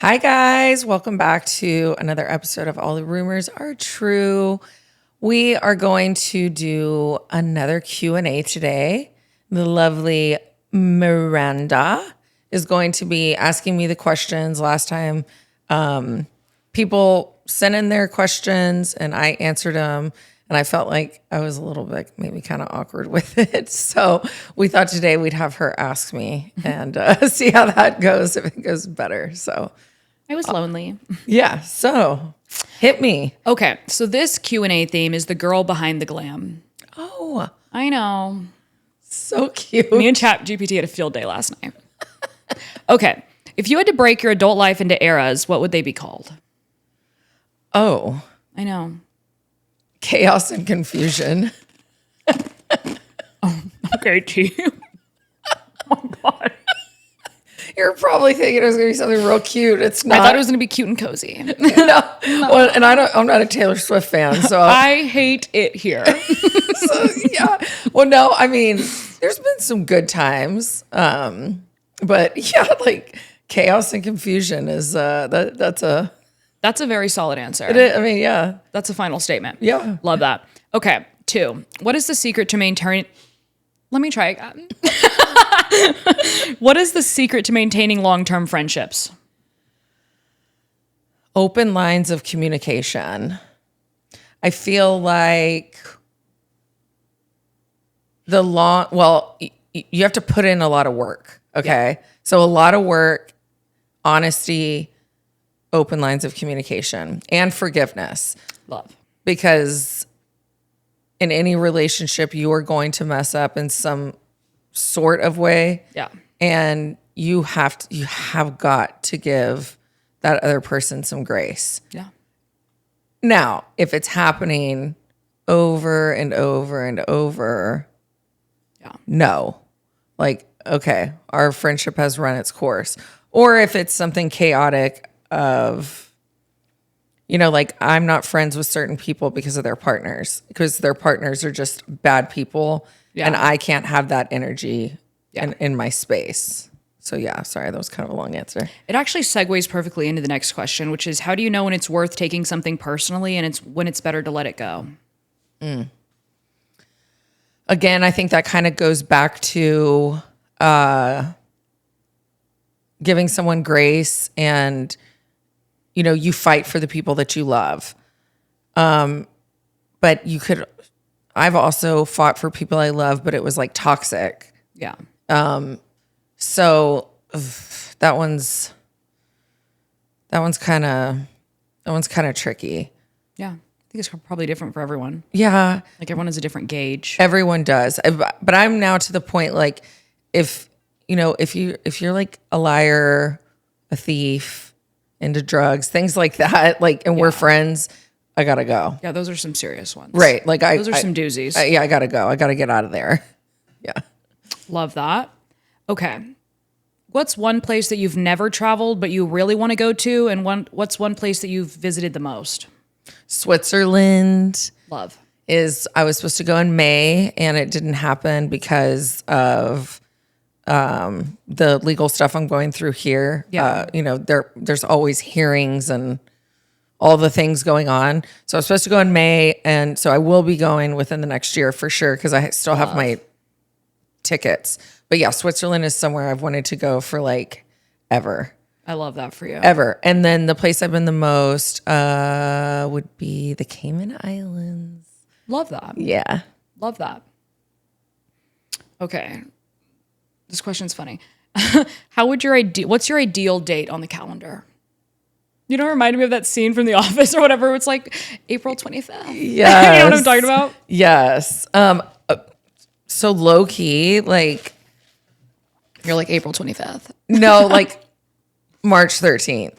Hi guys, welcome back to another episode of All the Rumors Are True. We are going to do another Q&A today. The lovely Miranda is going to be asking me the questions. Last time people sent in their questions and I answered them, and I felt like I was a little bit maybe kind of awkward with it. So we thought today we'd have her ask me and see how that goes, if it goes better. So I was lonely. yeah, so hit me. Okay, so this Q&A theme is the girl behind the glam. Oh, I know. so cute. Me and ChatGPT had a field day last night. Okay, if you had to break your adult life into eras, what would they be called? Oh, I know. chaos and confusion. Okay, T. Oh my God. You're probably thinking it was going to be something real cute. It's not. I thought it was going to be cute and cozy. No. Well, and I'm not a Taylor Swift fan, so I hate it here. so, yeah. Well, no, I mean, there's been some good times, but yeah, like chaos and confusion is that's a very solid answer. I mean, yeah, That's a final statement. Yeah. Love that. Okay, 2. What is the secret to maintaining... Let me try again. What is the secret to maintaining long-term friendships? open lines of communication. I feel like you have to put in a lot of work. Okay. Yeah. So a lot of work, honesty, open lines of communication, and forgiveness. Love. Because in any relationship, you are going to mess up in some sort of way. Yeah. And you have got to give that other person some grace. Yeah. Now, if it's happening over and over and over, no. Like, okay, our friendship has run its course. Or if it's something chaotic of, like I'm not friends with certain people because of their partners, because their partners are just bad people. Yeah. And I can't have that energy in my space. So yeah, sorry, that was kind of a long answer. It actually segues perfectly into the next question, which is how do you know when it's worth taking something personally and when it's better to let it go? Again, I think that kind of goes back to giving someone grace, and you fight for the people that you love. But I've also fought for people I love, but it was like toxic. Yeah. So that one's kind of tricky. Yeah. I think it's probably different for everyone. Yeah. Like everyone has a different gauge. Everyone does. But I'm now to the point, like, if you're like a liar, a thief, into drugs, things like that, like, and we're friends, I gotta go. Yeah, those are some serious ones. Right. Like those are some doozies. I gotta go. I gotta get out of there. Yeah. Love that. Okay. What's one place that you've never traveled but you really want to go to, and what's one place that you've visited the most? Switzerland. Love. I was supposed to go in May and it didn't happen because of the legal stuff I'm going through here. Yeah. There's always hearings and all the things going on. So I was supposed to go in May, and so I will be going within the next year for sure because I still have my tickets. But yeah, Switzerland is somewhere I've wanted to go for like ever. I love that for you. Ever. And then the place I've been the most would be the Cayman Islands. Love that. Yeah. Love that. Okay. This question's funny. What's your ideal date on the calendar? You know, it reminded me of that scene from The Office or whatever. It's like April 25th. Yeah. You know what I'm talking about? Yes. So low key, like, you're like April 25th. No, like March 13th.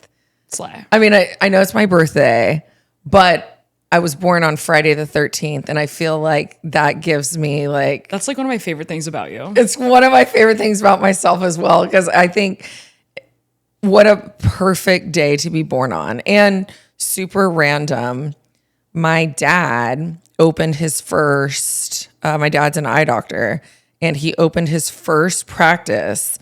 Slay. I mean, I know it's my birthday, but I was born on Friday the 13th, and I feel like that gives me like... That's like one of my favorite things about you. It's one of my favorite things about myself as well, because I think what a perfect day to be born on. And super random, my dad opened his first... my dad's an eye doctor, and he opened his first practice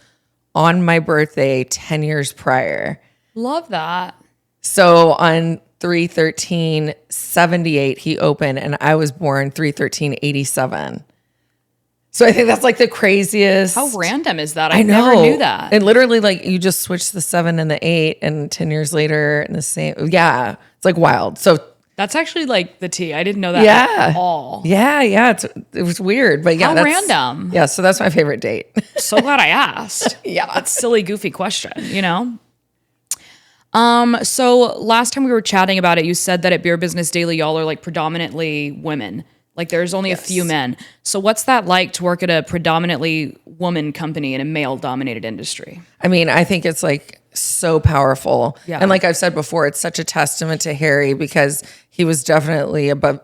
on my birthday 10 years prior. Love that. So on 3/13/78, he opened, and I was born 3/13/87. So I think that's like the craziest. How random is that? I never knew that. And literally, like, you just switch the 7 and the 8, and 10 years later, and the same. Yeah, it's like wild. So that's actually like the tea. I didn't know that at all. Yeah. It was weird, but yeah, How that's random. Yeah, so that's my favorite date. So glad I asked. Yeah, that's a silly, goofy question. So last time we were chatting about it, you said that at Beer Business Daily, y'all are like predominantly women. Like there's only a few men. So what's that like to work at a predominantly woman company in a male dominated industry? I mean, I think it's like so powerful. Yeah. And like I've said before, it's such a testament to Harry because he was definitely above,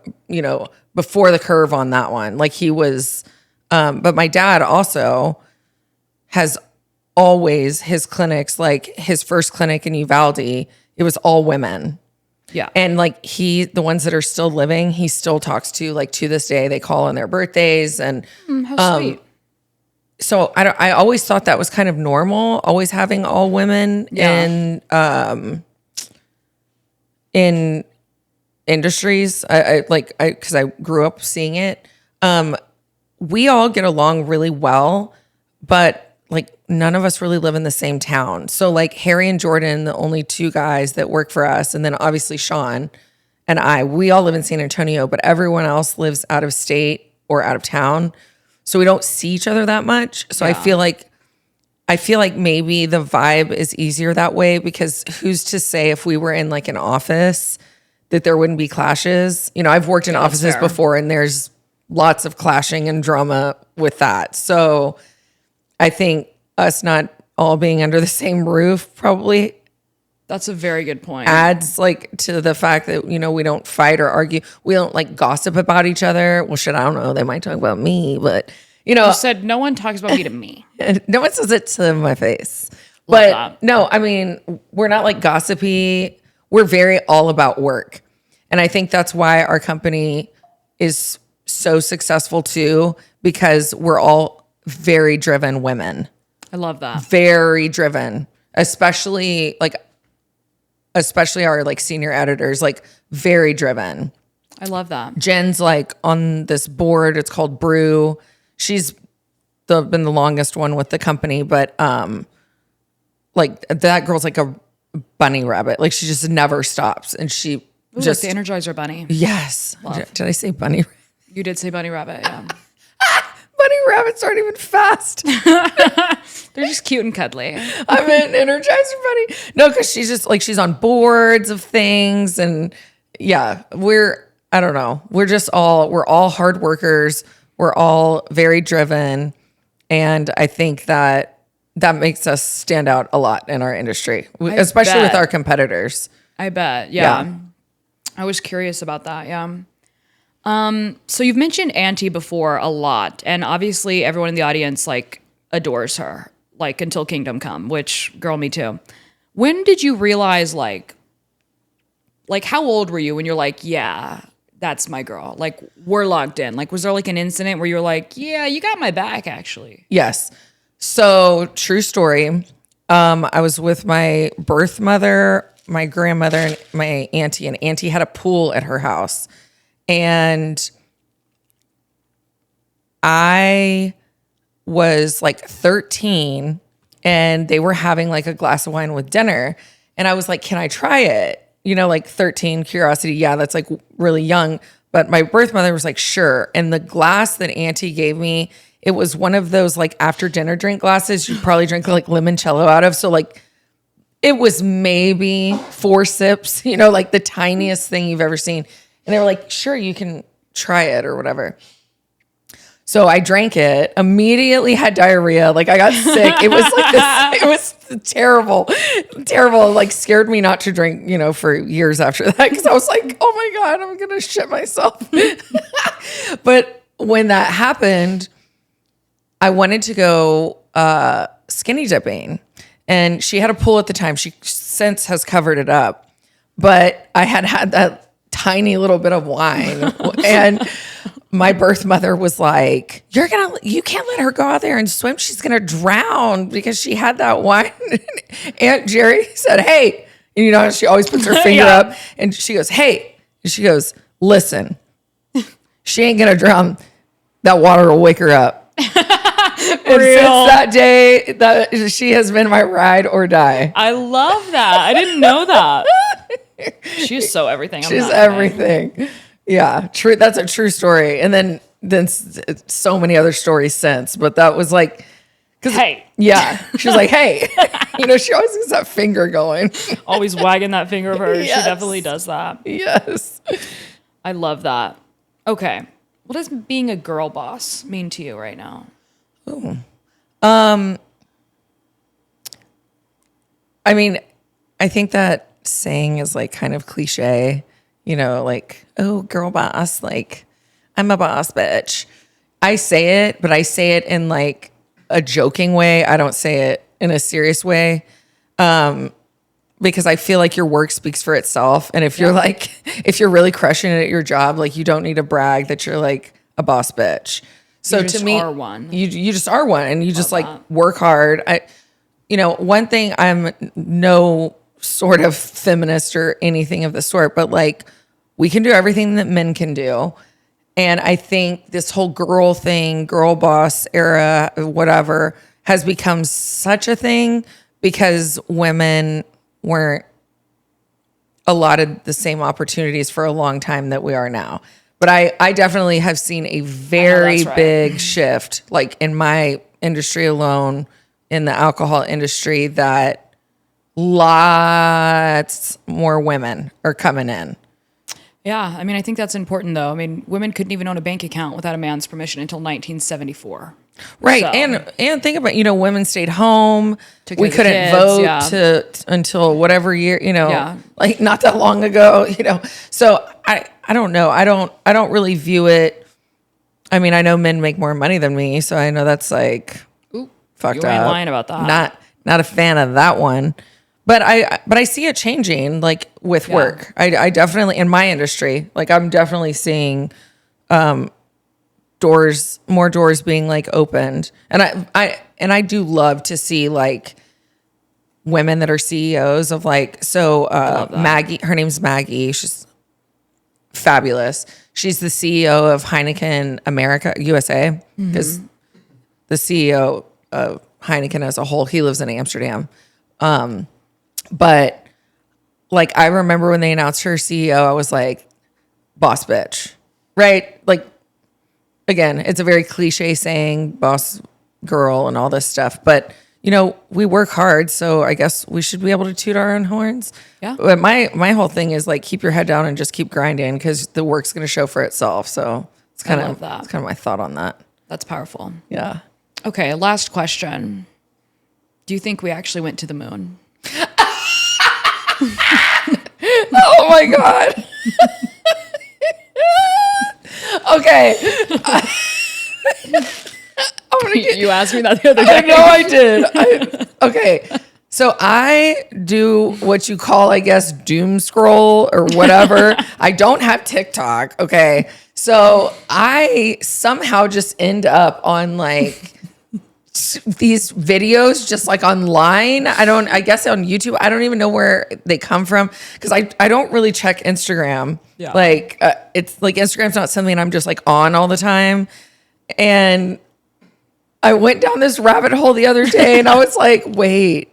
before the curve on that one. Like he was, but my dad also has always his clinics, like his first clinic in Uvalde, it was all women. Yeah. And like the ones that are still living, he still talks to, like, to this day, they call on their birthdays. And how sweet. So I always thought that was kind of normal, always having all women in industries. Because I grew up seeing it. We all get along really well, but like none of us really live in the same town. So like Harry and Jordan, the only two guys that work for us, and then obviously Sean and we all live in San Antonio, but everyone else lives out of state or out of town. So we don't see each other that much. So I feel like maybe the vibe is easier that way, because who's to say if we were in like an office that there wouldn't be clashes? I've worked in offices before, and there's lots of clashing and drama with that. So I think us not all being under the same roof probably, that's a very good point, adds like to the fact that, we don't fight or argue. We don't like gossip about each other. Well, shit, I don't know. They might talk about me, but you said no one talks about me to me. No one says it to my face. Love But that. no, I mean, we're not like gossipy. We're very all about work. And I think that's why our company is so successful too, because we're all very driven women. I love that. Very driven, especially our like senior editors, like very driven. I love that. Jen's like on this board. It's called Brew. She's been the longest one with the company, but like that girl's like a bunny rabbit. Like she just never stops, and she just like the Energizer Bunny. Yes. Love. Did I say bunny? You did say bunny rabbit. Yeah. Bunny rabbits aren't even fast. They're just cute and cuddly. I'm an Energizer bunny. No, because she's just like, she's on boards of things, and yeah, I don't know. We're all hard workers. We're all very driven. And I think that makes us stand out a lot in our industry, especially with our competitors. I bet. Yeah. I was curious about that. Yeah. So you've mentioned Auntie before a lot, and obviously everyone in the audience like adores her, like until Kingdom Come, which, girl, me too. When did you realize like how old were you when you're like, yeah, that's my girl? Like we're locked in. Like was there like an incident where you're like, yeah, you got my back actually? Yes. So true story. I was with my birth mother, my grandmother, and my auntie, and Auntie had a pool at her house. And I was like 13, and they were having like a glass of wine with dinner. And I was like, can I try it? Like 13, curiosity. Yeah, that's like really young. But my birth mother was like, sure. And the glass that Auntie gave me, it was one of those like after dinner drink glasses you probably drink like limoncello out of. So like it was maybe 4 sips, like the tiniest thing you've ever seen. And they were like, sure, you can try it or whatever. So I drank it, immediately had diarrhea. Like I got sick. It was like this, it was terrible, terrible. Like scared me not to drink, for years after that. Cause I was like, oh my God, I'm going to shit myself. But when that happened, I wanted to go skinny dipping, and she had a pool at the time. She since has covered it up, but I had that tiny little bit of wine, and my birth mother was like, you can't let her go out there and swim. She's going to drown because she had that wine. Aunt Jerry said, hey, And you know how she always puts her finger up and she goes, hey, and she goes, listen, she ain't going to drown. That water will wake her up. And since that day, that she has been my ride or die. I love that. I didn't know that. She's so everything. She's everything. Yeah, true. That's a true story. And then so many other stories since, but that was like, hey, yeah, she was like, hey, you know, she always gets that finger going, always wagging that finger of hers. Yes. She definitely does that. Yes, I love that. Okay, what does being a girl boss mean to you right now? Ooh. I mean, I think that saying is like kind of cliche, you know, like, oh, girl boss, like, I'm a boss bitch. I say it, but I say it in like a joking way. I don't say it in a serious way. Because I feel like your work speaks for itself. And if you're like, if you're really crushing it at your job, like you don't need to brag that you're like a boss bitch. So you to me, are one. You just are one, and you just like work hard. One thing, I'm no sort of feminist or anything of the sort, but like we can do everything that men can do. And I think this whole girl thing, girl boss era, whatever, has become such a thing because women weren't allotted the same opportunities for a long time that we are now. But I definitely have seen a very big shift, like in my industry alone, in the alcohol industry, that lots more women are coming in. Yeah, I mean, I think that's important, though. I mean, women couldn't even own a bank account without a man's permission until 1974. Right, So, and think about, women stayed home. We couldn't kids, vote until whatever year, like not that long ago, So I don't know. I don't really view it. I mean, I know men make more money than me, so I know that's like fucked up. You ain't lying about that. Not a fan of that one. But I see it changing, like with work. I definitely, in my industry, like I'm definitely seeing more doors being like opened. And I do love to see like women that are CEOs of like, Maggie, her name's Maggie. She's fabulous. She's the CEO of Heineken America, USA, because the CEO of Heineken as a whole, he lives in Amsterdam. But like, I remember when they announced her CEO, I was like, boss bitch, right? Like, again, it's a very cliche saying, boss girl and all this stuff, but we work hard. So I guess we should be able to toot our own horns. Yeah. But my whole thing is like, keep your head down and just keep grinding because the work's going to show for itself. So it's kind of my thought on that. That's powerful. Yeah. Okay. Last question. Do you think we actually went to the moon? Oh my God. Okay. You asked me that the other day. I know I did. Okay. So I do what you call, I guess, doom scroll or whatever. I don't have TikTok. Okay. So I somehow just end up on like these videos just like online. I guess on YouTube. I don't even know where they come from because I don't really check Instagram. Yeah. Like it's like Instagram's not something I'm just like on all the time. And I went down this rabbit hole the other day and I was like, wait,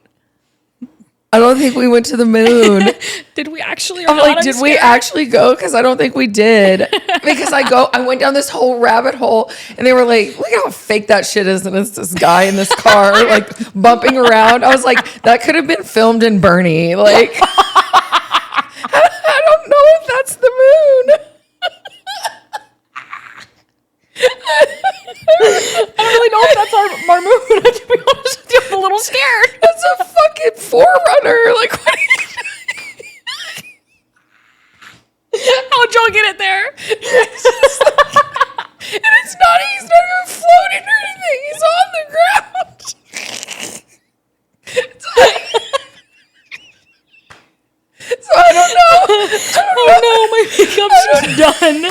I don't think we went to the moon. Did we actually? I'm like, did we actually go? Because I don't think we did. Because I went down this whole rabbit hole and they were like, look how fake that shit is. And it's this guy in this car, like bumping around. I was like, that could have been filmed in Bernie. Like, I don't know if that's the moon. I don't really know if that's our moon. To be honest with you, I'm a little scared. That's a fucking forerunner. Like, what are you doing? How'd y'all get it there? And he's not even floating or anything. He's on the ground. So I don't know. Oh no, my makeup's done.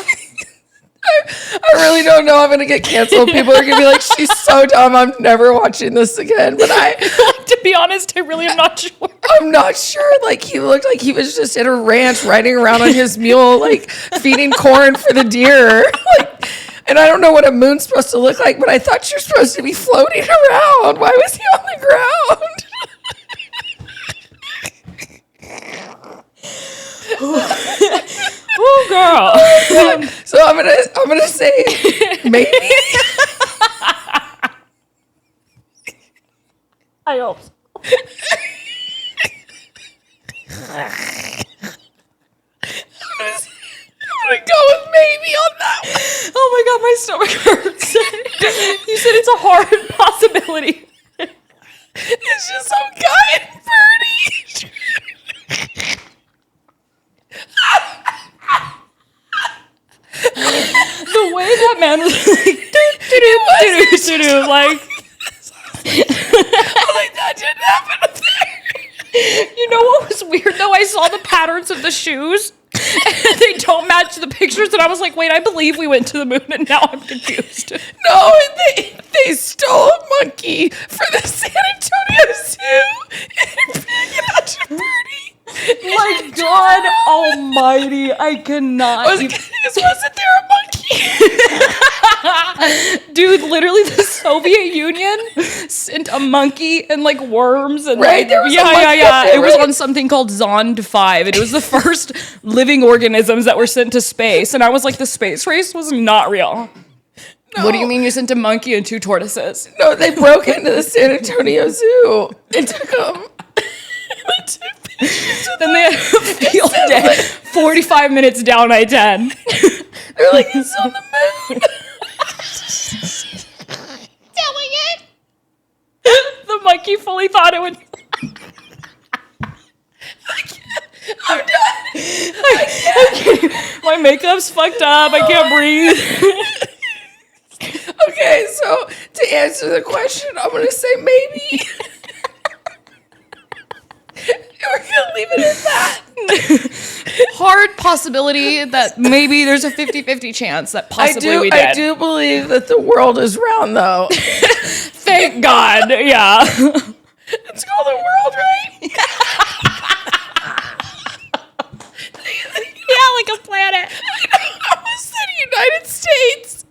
I really don't know. I'm going to get canceled. People are going to be like, she's so dumb. I'm never watching this again. But to be honest, I really am not sure. I'm not sure. Like, he looked like he was just at a ranch riding around on his mule, like feeding corn for the deer. Like, and I don't know what a moon's supposed to look like, but I thought you're supposed to be floating around. Why was he on the ground? Oh, girl. So I'm gonna say maybe. I hope so. I'm gonna go with maybe on that one. Oh my god, my stomach hurts. You said it's a hard possibility. It's just some guy and Birdie. The way that man was like, I'm like, that didn't happen up there. you know what was weird though? I saw the patterns of the shoes. And they don't match the pictures, and I was like, wait, I believe we went to the moon, and now I'm confused. No, they stole a monkey for the San Antonio Zoo and bring it out to Birdie. My God Almighty, I cannot. Wasn't there a monkey? Dude, literally the Soviet Union sent a monkey and like worms and right, like, there was a monkey up there, it was right? on something called Zond 5, and it was the first living organisms that were sent to space, and I was like, the space race was not real. No. What do you mean you sent a monkey and 2 tortoises? No, they broke into the San Antonio Zoo and took them. Then they had a field day 45 minutes down I-10. They're like, it's on the moon. Doing it. The monkey fully thought it would. I'm done. I can't. My makeup's fucked up. I can't breathe. Okay, so to answer the question, I'm going to say maybe. We're going to leave it at that. Hard possibility that maybe there's a 50-50 chance that possibly we did. I do believe that the world is round, though. Thank God. Yeah. It's called the world, right? Yeah, like a planet. I almost said United States.